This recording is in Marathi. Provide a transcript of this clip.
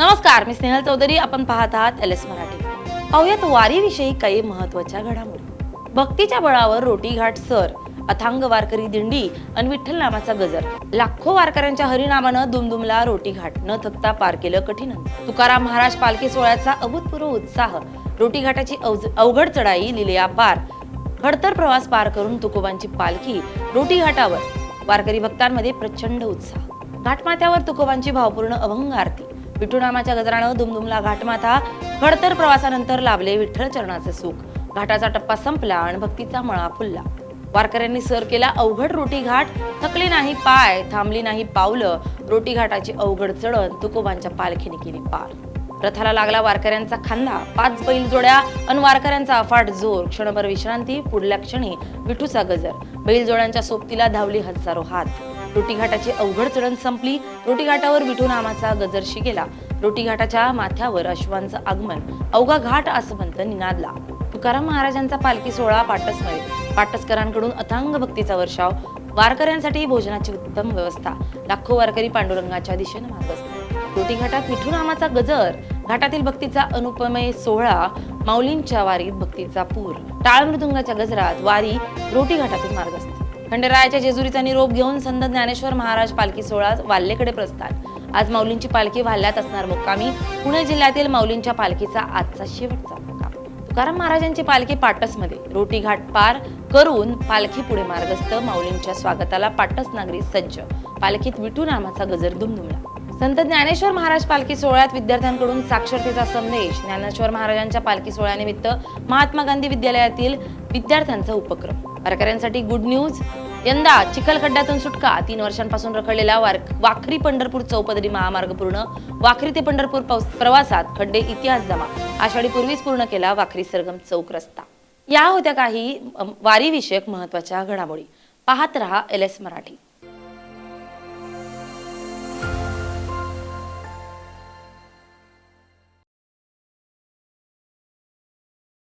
नमस्कार, मी स्नेहल चौधरी. आपण पाहत आहात LS मराठी. पाहुयात वारीविषयी काही महत्त्वाच्या घडामोडी. भक्तीच्या बळावर रोटी घाट सर, अथांग वारकरी दिंडी आणि विठ्ठल नामाचा गजर. लाखो वारकऱ्यांच्या हरिनामानं दुमदुमला रोटी घाट. न थकता पार केलं कठीण. तुकाराम महाराज पालखी सोहळ्याचा अभूतपूर्व उत्साह. रोटी घाटाची अवघड चढाई लिहिल्या पार. खडतर प्रवास पार करून तुकोबांची पालखी रोटी घाटावर. वारकरी भक्तांमध्ये प्रचंड उत्साह. घाटमाथ्यावर तुकोबांची भावपूर्ण अभंग आरती. विठुनामाच्या गजरानं दुमदुमला घाटमाथा. खडतर प्रवासानंतर लाभले विठ्ठल चरणाचे सुख. घाटाचा टप्पा संपला आणि भक्तीचा मळा फुलला. वारकऱ्यांनी सर केला अवघड रोटी घाट. थकले नाही पाय, थांबली नाही पावलं. रोटी घाटाची अवघड चढण तुकोबांच्या पालखीने केली पार. रथाला लागला वारकऱ्यांचा खांदा. 5 बैल जोड्या आणि वारकऱ्यांचा अफाट जोर. क्षणभर विश्रांती, पुढल्या क्षणी विठूचा गजर. बैल जोड्यांच्या सोबतीला धावली हजारो हात. रोटी घाटाची अवघड चढण संपली. रोटी घाटावर विठू नामाचा गजर शिकेला. रोटी घाटाच्या माथ्यावर अश्वांचं आगमन. अवघा घाट आसमंत निनादला. तुकाराम महाराजांचा पालखी सोहळा पाटसमध्ये. पाटसकरांकडून अथांग भक्तीचा वर्षाव. वारकऱ्यांसाठी भोजनाची उत्तम व्यवस्था. लाखो वारकरी पांडुरंगाच्या दिशेने मार्गस्थ. रोटी घाटात विठू नामाचा गजर. घाटातील भक्तीचा अनुपमेय सोहळा. माऊलींच्या वारीत भक्तीचा पूर. टाळ मृदुंगाच्या गजरात वारी रोटी घाटातून मार्गस्थ. खंडेरायाच्या जेजुरीचा निरोप घेऊन संत ज्ञानेश्वर महाराज पालखी सोहळा वाल्हेकडे प्रस्थान. आज माऊलींची पालखी वाल्ह्यात असणार मुक्कामी. पुणे जिल्ह्यातील माऊलींच्या पालखीचा आजचा शेवटचा मुक्काम. तुकाराम महाराजांची पालखी पाटसमध्ये. रोटी घाट पार करून पालखी पुढे मार्गस्थ. माऊलींच्या स्वागताला पाटस नागरी सज्ज. पालखीत विठू नामाचा गजर दुमदुमला. संत ज्ञानेश्वर महाराज पालखी सोहळ्यात विद्यार्थ्यांकडून साक्षरतेचा संदेश. ज्ञानेश्वर महाराजांच्या पालखी सोहळ्यानिमित्त महात्मा गांधी विद्यालयातील विद्यार्थ्यांचा उपक्रम. वारकऱ्यांसाठी गुड न्यूज. यंदा चिखलखड्ड्यातून सुटका. 3 वर्षांपासून रखडलेला वाखरी पंढरपूर चौपदरी महामार्ग पूर्ण. वाखरी ते पंढरपूर प्रवासात खड्डे इतिहास जमा. आषाढी पूर्वीच पूर्ण केला वाखरी सरगम चौक रस्ता. या होत्या काही वारी विषयक महत्त्वाच्या घडामोडी. पाहत रहा LS मराठी.